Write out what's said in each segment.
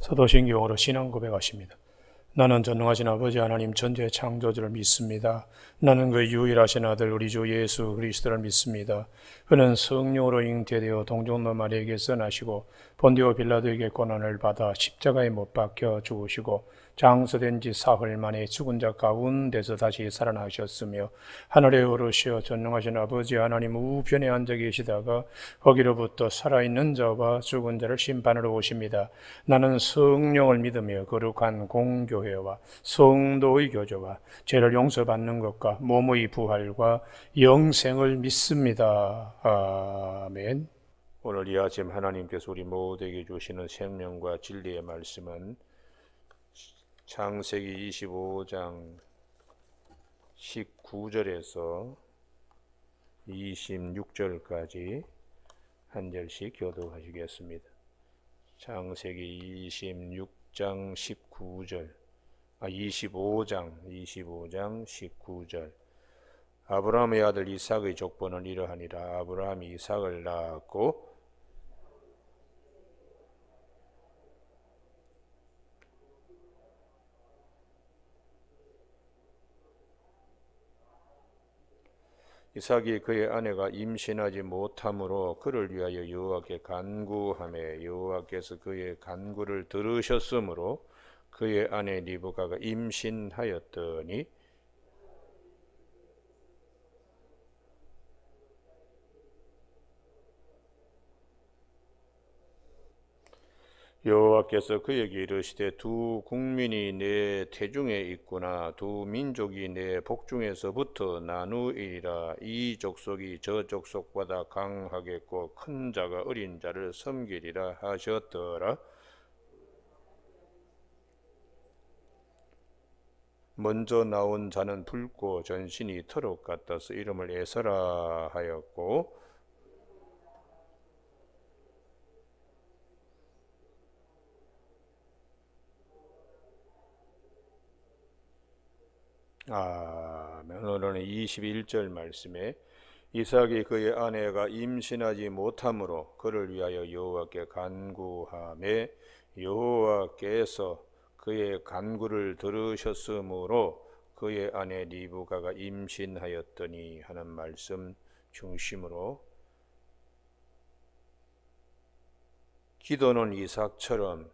사도신경으로 신앙 고백하십니다. 나는 전능하신 아버지 하나님 전지의 창조주를 믿습니다. 나는 그 유일하신 아들 우리 주 예수 그리스도를 믿습니다. 그는 성령으로 잉태되어 동정녀 마리아에게서 나시고 본디오 빌라도에게 고난을 받아 십자가에 못 박혀 죽으시고 장서된 지 사흘 만에 죽은 자 가운데서 다시 살아나셨으며 하늘에 오르시어 전능하신 아버지 하나님 우편에 앉아 계시다가 거기로부터 살아있는 자와 죽은 자를 심판하러 오십니다. 나는 성령을 믿으며 거룩한 공교회와 성도의 교제와 죄를 용서받는 것과 몸의 부활과 영생을 믿습니다. 아멘. 오늘 이 아침 하나님께서 우리 모두에게 주시는 생명과 진리의 말씀은 창세기 25장 19절에서 26절까지 한 절씩 교독하시겠습니다. 창세기 25장 19절. 아브라함의 아들 이삭의 족보는 이러하니라. 아브라함이 이삭을 낳았고 이삭이 그의 아내가 임신하지 못함으로 그를 위하여 여호와께 간구하매 여호와께서 그의 간구를 들으셨으므로 그의 아내 리브가가 임신하였더니 여호와께서 그에게 이르시되 두 국민이 내 태중에 있구나. 두 민족이 내 복중에서부터 나누이리라. 이 족속이 저 족속보다 강하겠고 큰 자가 어린 자를 섬기리라 하셨더라. 먼저 나온 자는 붉고 전신이 터록 같아서 이름을 에서라 하였고 아멘. 오늘은 21절 말씀에 이삭이 그의 아내가 임신하지 못함으로 그를 위하여 여호와께 간구하매 여호와께서 그의 간구를 들으셨으므로 그의 아내 리브가가 임신하였더니 하는 말씀 중심으로 기도는 이삭처럼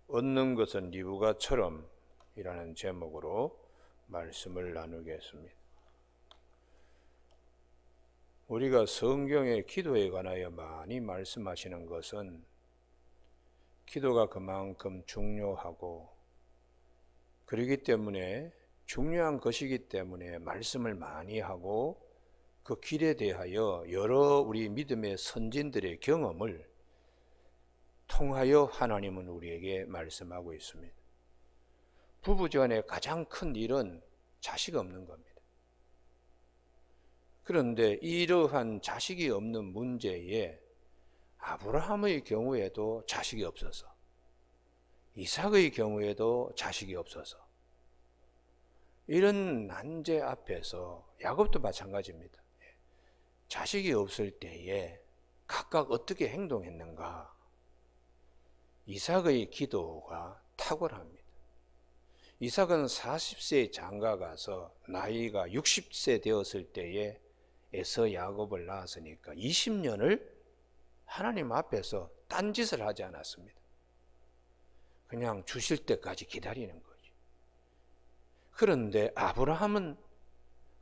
얻는 것은 리브가처럼 이라는 제목으로 말씀을 나누겠습니다. 우리가 성경의 기도에 관하여 많이 말씀하시는 것은 기도가 그만큼 중요하고 그렇기 때문에 중요한 것이기 때문에 말씀을 많이 하고 그 길에 대하여 여러 우리 믿음의 선진들의 경험을 통하여 하나님은 우리에게 말씀하고 있습니다. 부부간의 가장 큰 일은 자식 없는 겁니다. 그런데 이러한 자식이 없는 문제에 아브라함의 경우에도 자식이 없어서 이삭의 경우에도 자식이 없어서 이런 난제 앞에서 야곱도 마찬가지입니다. 자식이 없을 때에 각각 어떻게 행동했는가? 이삭의 기도가 탁월합니다. 이삭은 40세에 장가가서 나이가 60세 되었을 때에 에서 야곱을 낳았으니까 20년을 하나님 앞에서 딴짓을 하지 않았습니다. 그냥 주실 때까지 기다리는 거죠. 그런데 아브라함은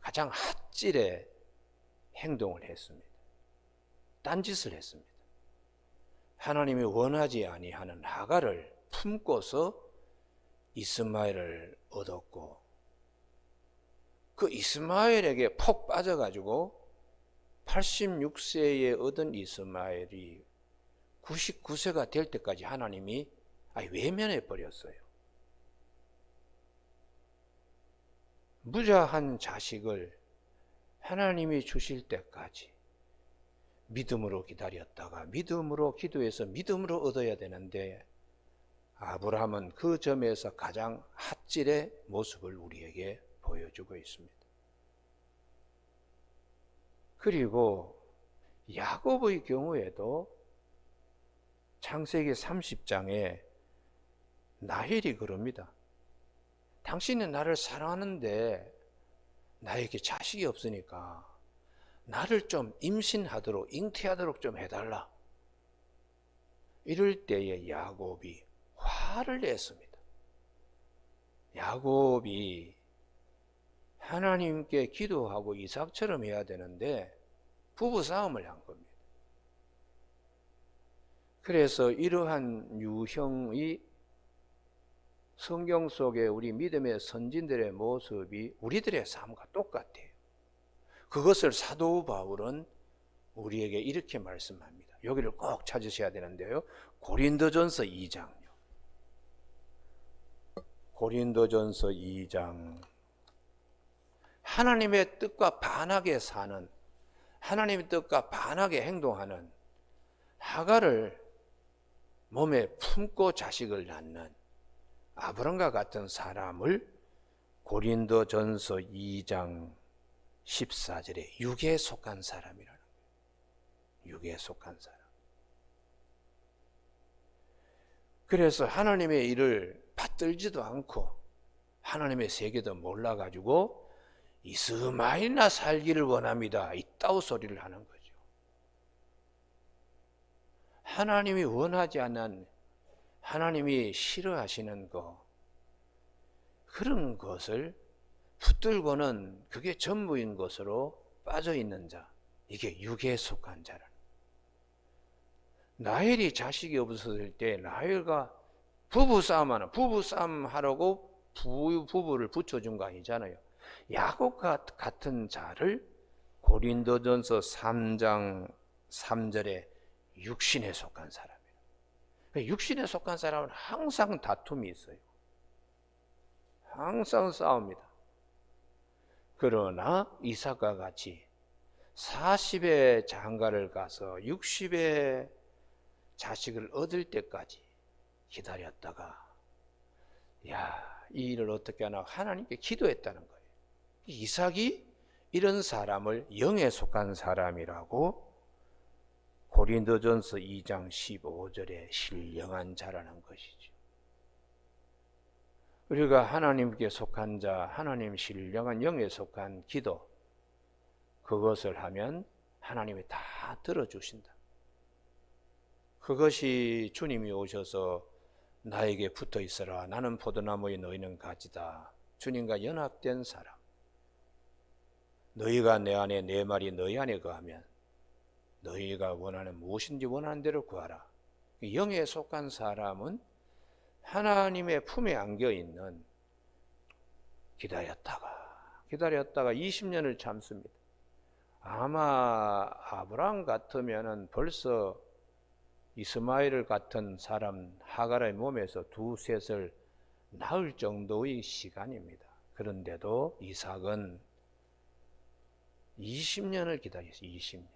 가장 핫질의 행동을 했습니다. 딴짓을 했습니다. 하나님이 원하지 아니하는 하갈을 품고서 이스마엘을 얻었고 그 이스마엘에게 폭 빠져가지고 86세에 얻은 이스마엘이 99세가 될 때까지 하나님이 외면해 버렸어요. 무자한 자식을 하나님이 주실 때까지 믿음으로 기다렸다가 믿음으로 기도해서 믿음으로 얻어야 되는데 아브라함은 그 점에서 가장 핫질의 모습을 우리에게 보여주고 있습니다. 그리고 야곱의 경우에도 창세기 30장에 라헬이 그럽니다. 당신은 나를 사랑하는데 나에게 자식이 없으니까 나를 좀 임신하도록, 잉태하도록 좀 해달라. 이럴 때에 야곱이 화를 냈습니다. 야곱이 하나님께 기도하고 이삭처럼 해야 되는데 부부싸움을 한 겁니다. 그래서 이러한 유형의 성경 속에 우리 믿음의 선진들의 모습이 우리들의 삶과 똑같아요. 그것을 사도 바울은 우리에게 이렇게 말씀합니다. 여기를 꼭 찾으셔야 되는데요. 고린도전서 2장요. 고린도전서 2장. 하나님의 뜻과 반하게 사는, 하나님의 뜻과 반하게 행동하는 하갈을 몸에 품고 자식을 낳는 아브람과 같은 사람을 고린도전서 2장 14절에 육에 속한 사람이라는 거예요. 육에 속한 사람. 그래서 하나님의 일을 받들지도 않고 하나님의 세계도 몰라가지고 이스마엘이나 살기를 원합니다. 이따오 소리를 하는 거죠. 하나님이 원하지 않는, 하나님이 싫어하시는 그런 것을 붙들고는 그게 전부인 것으로 빠져있는 자, 이게 육에 속한 자라는. 라헬이 자식이 없었을 때 라헬과 부부싸움 하라고 부부를 붙여준 거 아니잖아요. 야곱 같은 자를 고린도전서 3장 3절에 육신에 속한 사람이에요. 육신에 속한 사람은 항상 다툼이 있어요. 항상 싸웁니다. 그러나 이삭과 같이 40의 장가를 가서 60의 자식을 얻을 때까지 기다렸다가 이 일을 어떻게 하나 하나님께 기도했다는 거예요. 이삭이 이런 사람을 영에 속한 사람이라고 고린도전서 2장 15절에 신령한 자라는 것이죠. 우리가 하나님께 속한 자, 하나님 신령한 영에 속한 기도, 그것을 하면 하나님이 다 들어주신다. 그것이 주님이 오셔서 나에게 붙어 있어라. 나는 포도나무에 너희는 가지다. 주님과 연합된 사람. 너희가 내 안에, 내 말이 너희 안에 거하면 너희가 원하는 무엇인지 원하는 대로 구하라. 영에 속한 사람은 하나님의 품에 안겨있는, 기다렸다가 20년을 참습니다. 아마 아브라함 같으면 벌써 이스마엘 같은 사람 하갈의 몸에서 두셋을 낳을 정도의 시간입니다. 그런데도 이삭은 20년을 기다렸어요. 20년.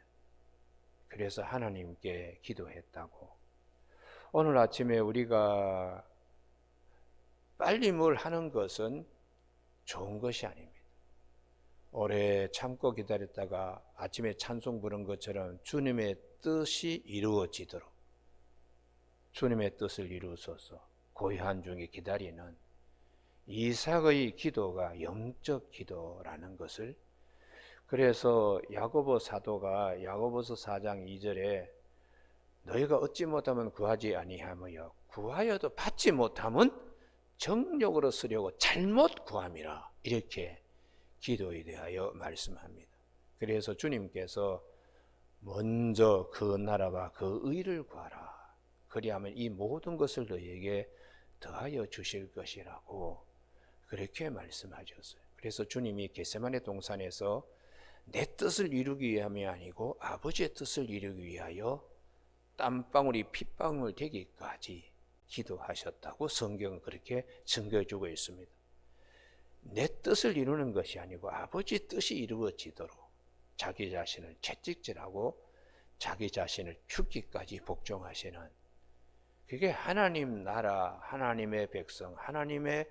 그래서 하나님께 기도했다고. 오늘 아침에 우리가 빨리 뭘 하는 것은 좋은 것이 아닙니다. 오래 참고 기다렸다가 아침에 찬송 부른 것처럼 주님의 뜻이 이루어지도록, 주님의 뜻을 이루소서 고요한 중에 기다리는 이삭의 기도가 영적 기도라는 것을, 그래서 야고보 사도가 야고보서 4장 2절에 너희가 얻지 못하면 구하지 아니하며 구하여도 받지 못하면 정욕으로 쓰려고 잘못 구함이라, 이렇게 기도에 대하여 말씀합니다. 그래서 주님께서 먼저 그 나라와 그 의를 구하라. 그리하면 이 모든 것을 너희에게 더하여 주실 것이라고 그렇게 말씀하셨어요. 그래서 주님이 겟세마네 동산에서 내 뜻을 이루기 위함이 아니고 아버지의 뜻을 이루기 위하여 땀방울이 핏방울 되기까지 기도하셨다고 성경은 그렇게 증거해주고 있습니다. 내 뜻을 이루는 것이 아니고 아버지 뜻이 이루어지도록 자기 자신을 채찍질하고 자기 자신을 죽기까지 복종하시는, 그게 하나님 나라, 하나님의 백성, 하나님의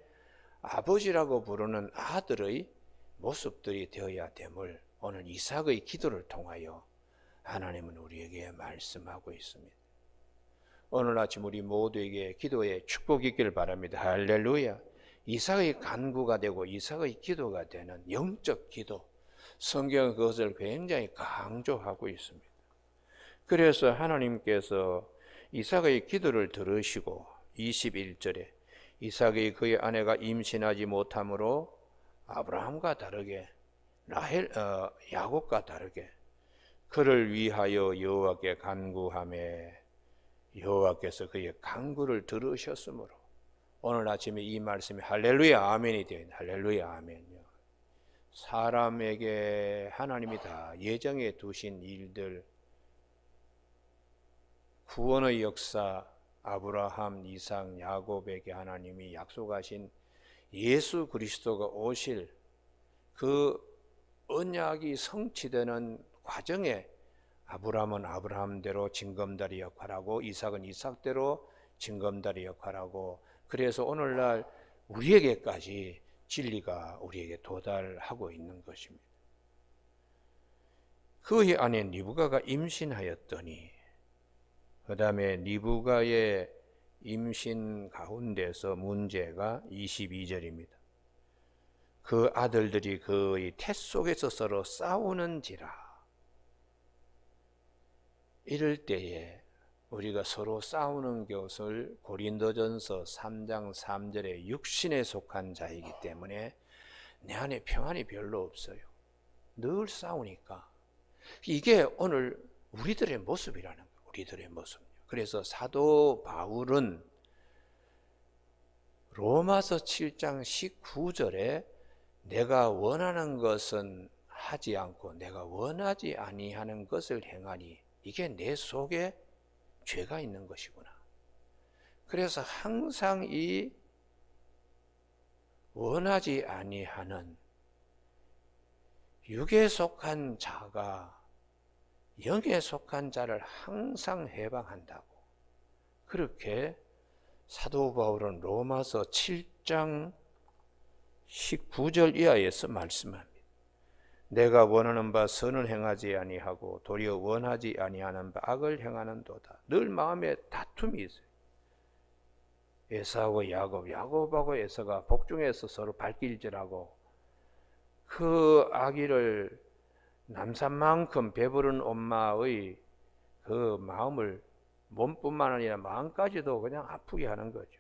아버지라고 부르는 아들의 모습들이 되어야 됨을 오늘 이삭의 기도를 통하여 하나님은 우리에게 말씀하고 있습니다. 오늘 아침 우리 모두에게 기도의 축복이 있기를 바랍니다. 할렐루야. 이삭의 간구가 되고 이삭의 기도가 되는 영적 기도, 성경은 그것을 굉장히 강조하고 있습니다. 그래서 하나님께서 이삭의 기도를 들으시고 21절에 이삭이 그의 아내가 임신하지 못함으로 아브라함과 다르게 야곱과 다르게 그를 위하여 여호와께 간구하매 여호와께서 그의 간구를 들으셨으므로 오늘 아침에 이 말씀이 할렐루야 아멘이 되어 있는 할렐루야 아멘요. 사람에게 하나님이 다 예정해 두신 일들, 구원의 역사, 아브라함, 이삭, 야곱에게 하나님이 약속하신 예수 그리스도가 오실 그 언약이 성취되는 과정에 아브라함은 아브라함대로 징검다리 역할하고 이삭은 이삭대로 징검다리 역할하고 그래서 오늘날 우리에게까지 진리가 우리에게 도달하고 있는 것입니다. 그의 아내 리브가가 임신하였더니 그 다음에 리브가의 임신 가운데서 문제가 22절입니다. 그 아들들이 그의 태 속에서 서로 싸우는지라. 이럴 때에 우리가 서로 싸우는 것을 고린도전서 3장 3절에 육신에 속한 자이기 때문에 내 안에 평안이 별로 없어요. 늘 싸우니까. 이게 오늘 우리들의 모습이라는 거예요. 우리들의 모습. 그래서 사도 바울은 로마서 7장 19절에 내가 원하는 것은 하지 않고 내가 원하지 아니하는 것을 행하니 이게 내 속에 죄가 있는 것이구나. 그래서 항상 이 원하지 아니하는 육에 속한 자가 영에 속한 자를 항상 해방한다고. 그렇게 사도 바울은 로마서 7장 19절 이하에서 말씀합니다. 내가 원하는 바 선을 행하지 아니하고 도리어 원하지 아니하는 바 악을 행하는도다. 늘 마음에 다툼이 있어요. 에사하고 야곱하고 에사가 복중에서 서로 발길질하고 그 아기를 남산만큼 배부른 엄마의 그 마음을 몸뿐만 아니라 마음까지도 그냥 아프게 하는 거죠.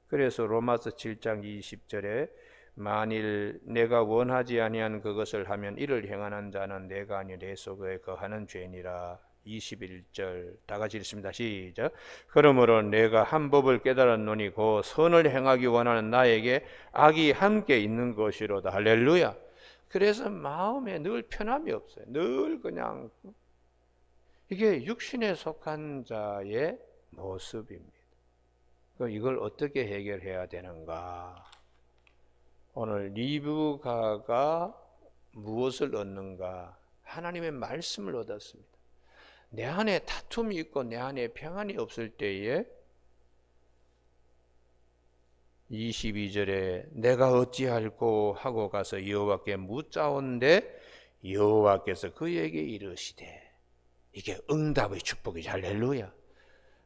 그래서 로마서 7장 20절에 만일 내가 원하지 아니한 그것을 하면 이를 행하는 자는 내가 아니 내 속에 거하는 죄니라. 21절 다 같이 읽습니다. 시작. 그러므로 내가 한 법을 깨달았노니 곧 선을 행하기 원하는 나에게 악이 함께 있는 것이로다. 할렐루야. 그래서 마음에 늘 편함이 없어요. 늘 그냥 이게 육신에 속한 자의 모습입니다. 이걸 어떻게 해결해야 되는가? 오늘 리브가가 무엇을 얻는가? 하나님의 말씀을 얻었습니다. 내 안에 다툼이 있고 내 안에 평안이 없을 때에 22절에 내가 어찌할꼬 하고 가서 여호와께 묻자온데 여호와께서 그에게 이르시되 이게 응답의 축복이죠. 할렐루야.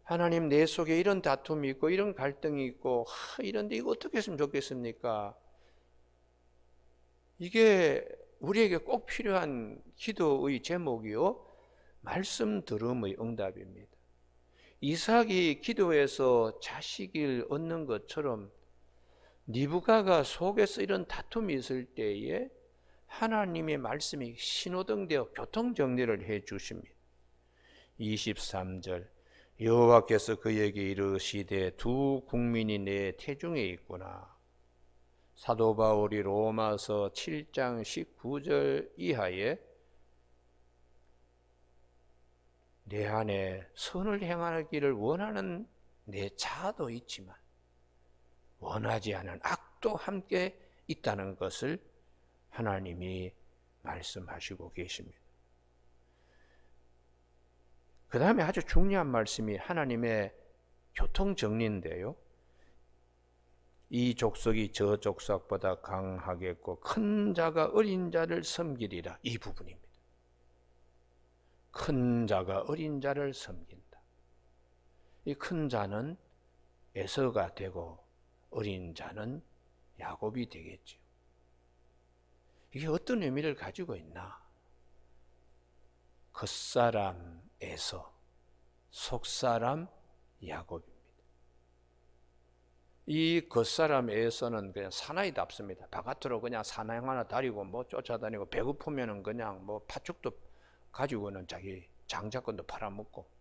하나님 내 속에 이런 다툼이 있고 이런 갈등이 있고 이런데 이거 어떻게 했으면 좋겠습니까? 이게 우리에게 꼭 필요한 기도의 제목이요. 말씀 들음의 응답입니다. 이삭이 기도해서 자식을 얻는 것처럼 리브가가 속에서 이런 다툼이 있을 때에 하나님의 말씀이 신호등 되어 교통정리를 해 주십니다. 23절 여호와께서 그에게 이르시되 두 국민이 내 태중에 있구나. 사도 바울이 로마서 7장 19절 이하에 내 안에 선을 행하기를 원하는 내 자아도 있지만 원하지 않은 악도 함께 있다는 것을 하나님이 말씀하시고 계십니다. 그 다음에 아주 중요한 말씀이 하나님의 교통정리인데요. 이 족속이 저 족속보다 강하겠고 큰 자가 어린 자를 섬기리라. 이 부분입니다. 큰 자가 어린 자를 섬긴다. 이 큰 자는 에서가 되고 어린 자는 야곱이 되겠죠. 이게 어떤 의미를 가지고 있나? 겉사람 에서, 속사람 야곱입니다. 이 겉사람 에서는 그냥 사나이답습니다. 바깥으로 그냥 사나이 하나 다리고 뭐 쫓아다니고 배고프면은 그냥 뭐 팥죽도 가지고는 자기 장자권도 팔아먹고,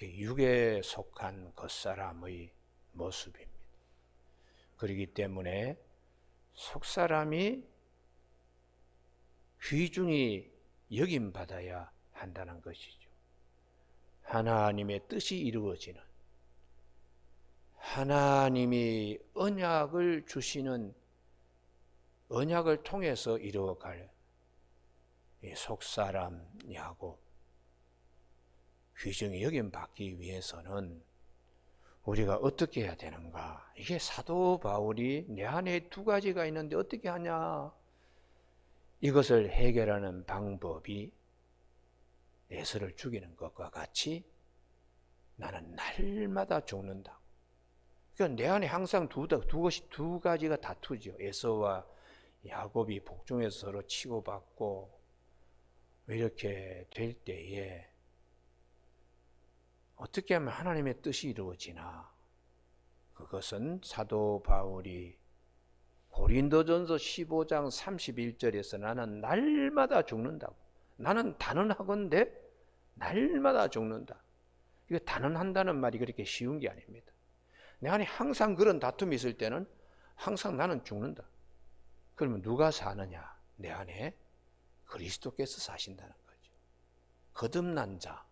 육에 속한 겉사람의 모습입니다. 그렇기 때문에 속사람이 귀중히 여김받아야 한다는 것이죠. 하나님의 뜻이 이루어지는, 하나님이 언약을 주시는, 언약을 통해서 이루어갈 이 속사람 야곱, 귀중히 여김받기 위해서는 우리가 어떻게 해야 되는가? 이게 사도 바울이 내 안에 두 가지가 있는데 어떻게 하냐? 이것을 해결하는 방법이 에서를 죽이는 것과 같이 나는 날마다 죽는다. 그러니까 내 안에 항상 두 가지가 다투죠. 에서와 야곱이 복중에서 서로 치고받고 이렇게 될 때에 어떻게 하면 하나님의 뜻이 이루어지나? 그것은 사도 바울이 고린도전서 15장 31절에서 나는 날마다 죽는다고. 나는 단언하건대 날마다 죽는다. 이거 단언한다는 말이 그렇게 쉬운 게 아닙니다. 내 안에 항상 그런 다툼이 있을 때는 항상 나는 죽는다. 그러면 누가 사느냐? 내 안에 그리스도께서 사신다는 거죠. 거듭난 자,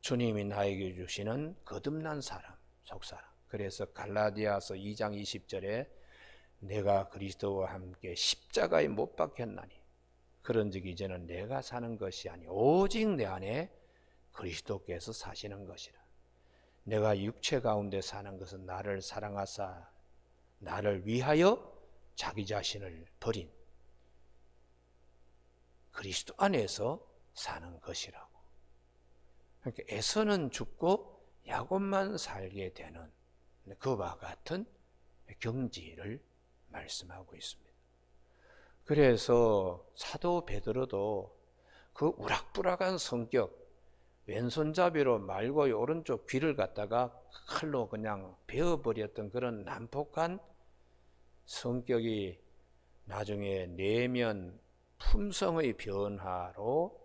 주님이 나에게 주시는 거듭난 사람, 속사람. 그래서 갈라디아서 2장 20절에 내가 그리스도와 함께 십자가에 못 박혔나니 그런즉 이제는 내가 사는 것이 아니 오직 내 안에 그리스도께서 사시는 것이라. 내가 육체 가운데 사는 것은 나를 사랑하사 나를 위하여 자기 자신을 버린 그리스도 안에서 사는 것이라고. 그러니까 에서는 죽고 야곱만 살게 되는 그와 같은 경지를 말씀하고 있습니다. 그래서 사도 베드로도 그 우락부락한 성격, 왼손잡이로 말고 오른쪽 귀를 갖다가 칼로 그냥 베어버렸던 그런 난폭한 성격이 나중에 내면 품성의 변화로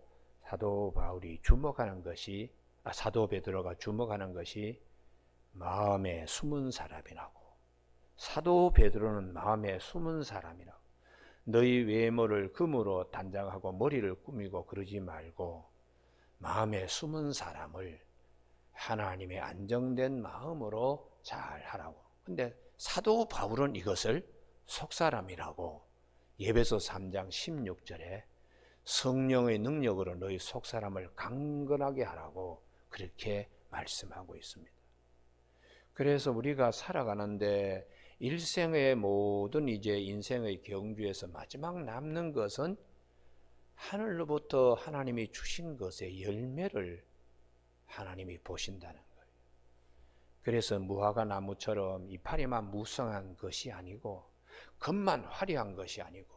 사도 베드로가 주목하는 것이 마음에 숨은 사람이라고. 사도 베드로는 마음에 숨은 사람이라고. 너희 외모를 금으로 단장하고 머리를 꾸미고 그러지 말고 마음에 숨은 사람을 하나님의 안정된 마음으로 잘 하라고. 근데 사도 바울은 이것을 속사람이라고 에베소 3장 16절에 성령의 능력으로 너희 속사람을 강건하게 하라고 그렇게 말씀하고 있습니다. 그래서 우리가 살아가는데 일생의 모든 이제 인생의 경주에서 마지막 남는 것은 하늘로부터 하나님이 주신 것의 열매를 하나님이 보신다는 거예요. 그래서 무화과 나무처럼 이파리만 무성한 것이 아니고 겉만 화려한 것이 아니고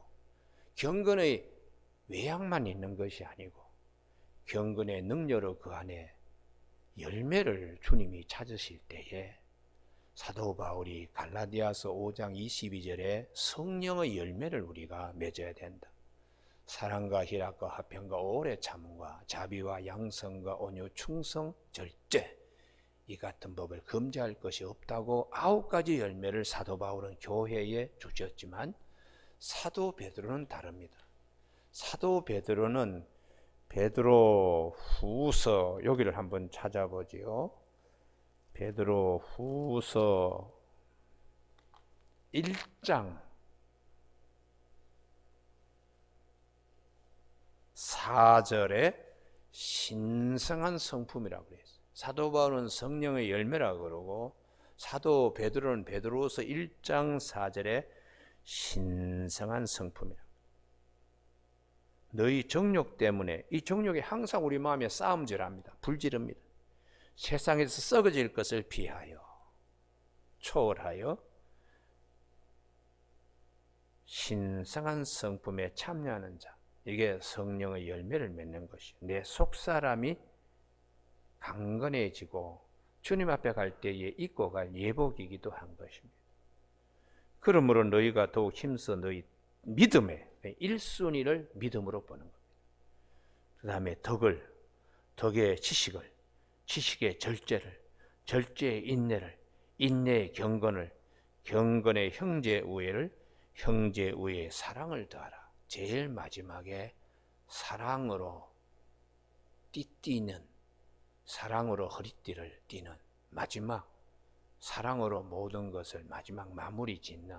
경건의 외양만 있는 것이 아니고 경건의 능력으로 그 안에 열매를 주님이 찾으실 때에 사도 바울이 갈라디아서 5장 22절에 성령의 열매를 우리가 맺어야 된다. 사랑과 희락과 화평과 오래 참음과 자비와 양성과 온유 충성 절제 이 같은 법을 금지할 것이 없다고 9가지 열매를 사도 바울은 교회에 주셨지만 사도 베드로는 다릅니다. 사도 베드로는 베드로 후서 여기를 한번 찾아보지요. 베드로 후서 1장 4절에 신성한 성품이라고 그랬어요. 사도 바울은 성령의 열매라고 그러고 사도 베드로는 베드로후서 1장 4절에 신성한 성품이라고. 너희 정욕 때문에 이 정욕이 항상 우리 마음에 싸움질합니다. 불지릅니다. 세상에서 썩어질 것을 피하여 초월하여 신성한 성품에 참여하는 자, 이게 성령의 열매를 맺는 것이요, 내 속사람이 강건해지고 주님 앞에 갈 때에 입고 갈 예복이기도 한 것입니다. 그러므로 너희가 더욱 힘써 너희 믿음에 1순위를 믿음으로 보는 겁니다. 그 다음에 덕의 지식을, 지식의 절제를, 절제의 인내를, 인내의 경건을, 경건의 형제우애를, 형제우애의 사랑을 더하라. 제일 마지막에 사랑으로 띠띠는, 사랑으로 허리띠를 띠는, 마지막 사랑으로 모든 것을 마지막 마무리 짓는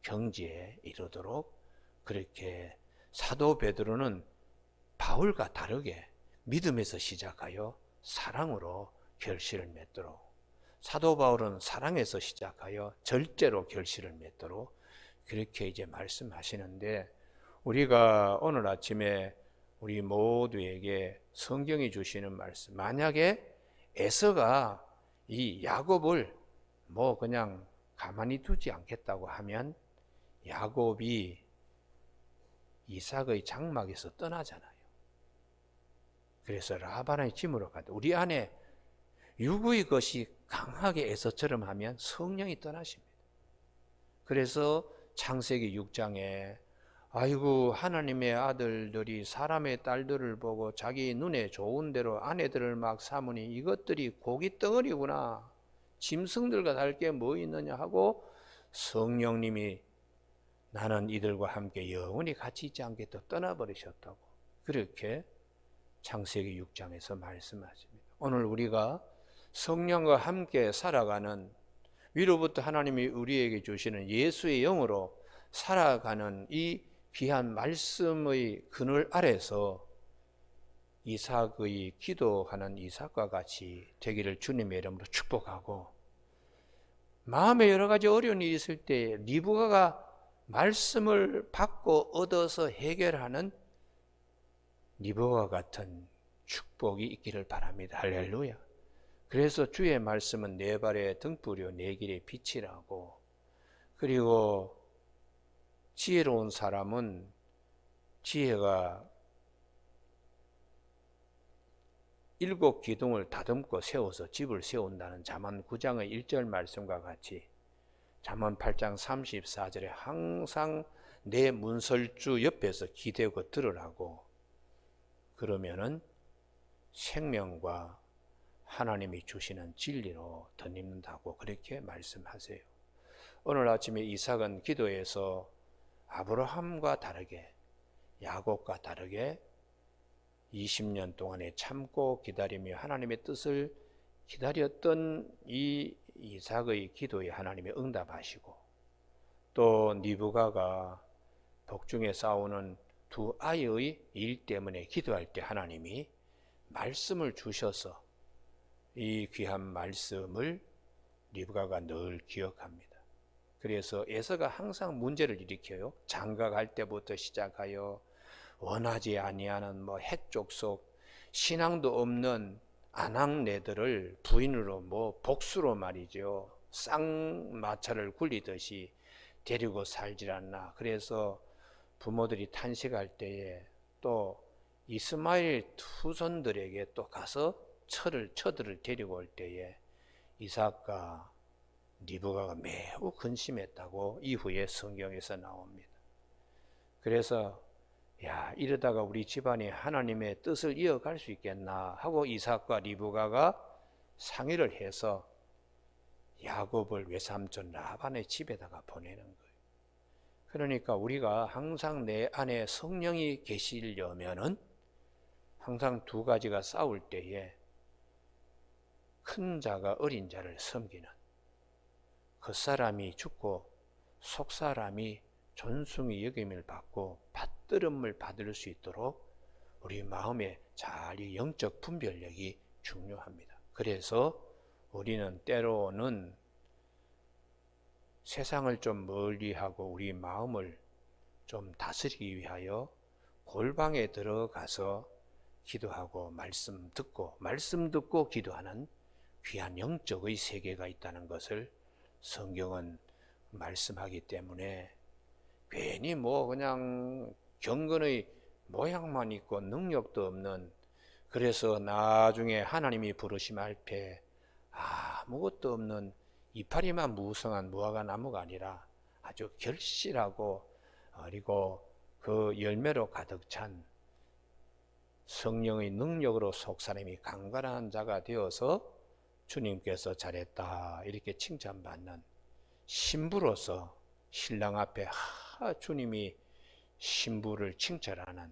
경지에 이르도록, 그렇게 사도 베드로는 바울과 다르게 믿음에서 시작하여 사랑으로 결실을 맺도록, 사도 바울은 사랑에서 시작하여 절제로 결실을 맺도록 그렇게 이제 말씀하시는데, 우리가 오늘 아침에 우리 모두에게 성경이 주시는 말씀, 만약에 에서가 이 야곱을 뭐 그냥 가만히 두지 않겠다고 하면 야곱이 이삭의 장막에서 떠나잖아요. 그래서 라반의 집으로 가도 우리 안에 육의 것이 강하게 에서처럼 하면 성령이 떠나십니다. 그래서 창세기 6장에 아이고 하나님의 아들들이 사람의 딸들을 보고 자기 눈에 좋은 대로 아내들을 막 삼으니 이것들이 고기 덩어리구나, 짐승들과 다를 게 뭐 있느냐 하고 성령님이 나는 이들과 함께 영원히 같이 있지 않겠다 떠나버리셨다고 그렇게 창세기 6장에서 말씀하십니다. 오늘 우리가 성령과 함께 살아가는, 위로부터 하나님이 우리에게 주시는 예수의 영으로 살아가는 이 귀한 말씀의 그늘 아래서 이삭의 기도하는 이삭과 같이 되기를 주님의 이름으로 축복하고, 마음에 여러 가지 어려운 일이 있을 때 리브가가 말씀을 받고 얻어서 해결하는 리브가와 같은 축복이 있기를 바랍니다. 할렐루야. 그래서 주의 말씀은 내 발의 등불이요 내 길의 빛이라고, 그리고 지혜로운 사람은 지혜가 7 기둥을 다듬고 세워서 집을 세운다는 잠언 9장의 1절 말씀과 같이 잠언 8장 34절에 항상 내 문설주 옆에서 기대고 들으라고, 그러면은 생명과 하나님이 주시는 진리로 덧입는다고 그렇게 말씀하세요. 오늘 아침에 이삭은 기도에서 아브라함과 다르게, 야곱과 다르게 20년 동안에 참고 기다리며 하나님의 뜻을 기다렸던 이 이삭의 기도에 하나님이 응답하시고, 또 리브가가 복중에 싸우는 두 아이의 일 때문에 기도할 때 하나님이 말씀을 주셔서 이 귀한 말씀을 리브가가 늘 기억합니다. 그래서 에서가 항상 문제를 일으켜요. 장가갈 때부터 시작하여 원하지 아니하는 뭐 해족속 신앙도 없는 아낙네들을 부인으로 뭐 복수로 말이죠, 쌍마차를 굴리듯이 데리고 살질 않나. 그래서 부모들이 탄식할 때에 또 이스마엘 후손들에게 또 가서 처들을 데리고 올 때에 이삭과 리브가가 매우 근심했다고 이후에 성경에서 나옵니다. 그래서 이러다가 우리 집안이 하나님의 뜻을 이어갈 수 있겠나 하고 이삭과 리브가가 상의를 해서 야곱을 외삼촌 라반의 집에다가 보내는 거예요. 그러니까 우리가 항상 내 안에 성령이 계시려면은 항상 두 가지가 싸울 때에 큰 자가 어린 자를 섬기는, 겉사람이 죽고 속사람이 존숭이 여김을 받고 받들음을 받을 수 있도록 우리 마음에 잘 이 영적 분별력이 중요합니다. 그래서 우리는 때로는 세상을 좀 멀리하고 우리 마음을 좀 다스리기 위하여 골방에 들어가서 기도하고 말씀 듣고 기도하는 귀한 영적의 세계가 있다는 것을 성경은 말씀하기 때문에 괜히 그냥 경건의 모양만 있고 능력도 없는, 그래서 나중에 하나님이 부르심할 때 아무것도 없는 이파리만 무성한 무화과 나무가 아니라 아주 결실하고 그리고 그 열매로 가득 찬 성령의 능력으로 속사람이 강건한 자가 되어서 주님께서 잘했다 이렇게 칭찬받는 신부로서 신랑 앞에 주님이 신부를 칭찬하는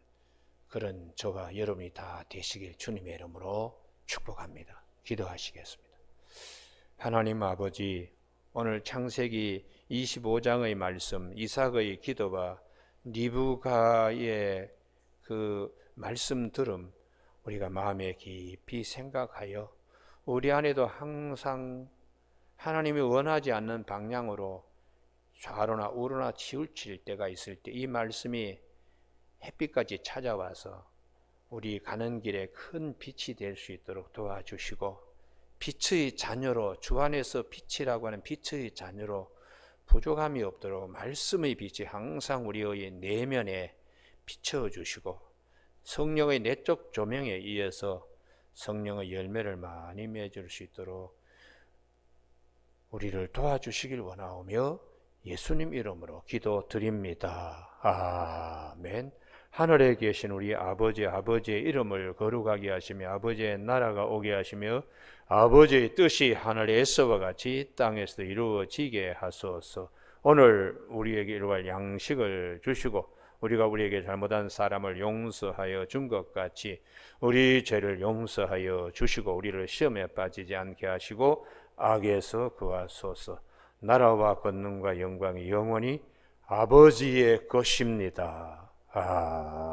그런 저와 여러분이 다 되시길 주님의 이름으로 축복합니다. 기도하시겠습니다. 하나님 아버지, 오늘 창세기 25장의 말씀, 이삭의 기도와 리브가의 그 말씀 들음 우리가 마음에 깊이 생각하여 우리 안에도 항상 하나님이 원하지 않는 방향으로 좌로나 우로나 치우칠 때가 있을 때 이 말씀이 햇빛까지 찾아와서 우리 가는 길에 큰 빛이 될 수 있도록 도와주시고, 빛의 자녀로, 주 안에서 빛이라고 하는 빛의 자녀로 부족함이 없도록 말씀의 빛이 항상 우리의 내면에 비춰주시고, 성령의 내적 조명에 의해서 성령의 열매를 많이 맺을 수 있도록 우리를 도와주시길 원하오며 예수님 이름으로 기도드립니다. 아멘. 하늘에 계신 우리 아버지의 이름을 거룩하게 하시며 아버지의 나라가 오게 하시며 아버지의 뜻이 하늘에서와 같이 땅에서도 이루어지게 하소서. 오늘 우리에게 이루어갈 양식을 주시고 우리가 우리에게 잘못한 사람을 용서하여 준 것 같이 우리 죄를 용서하여 주시고 우리를 시험에 빠지지 않게 하시고 악에서 구하소서. 나라와 권능과 영광이 영원히 아버지의 것입니다. 아멘.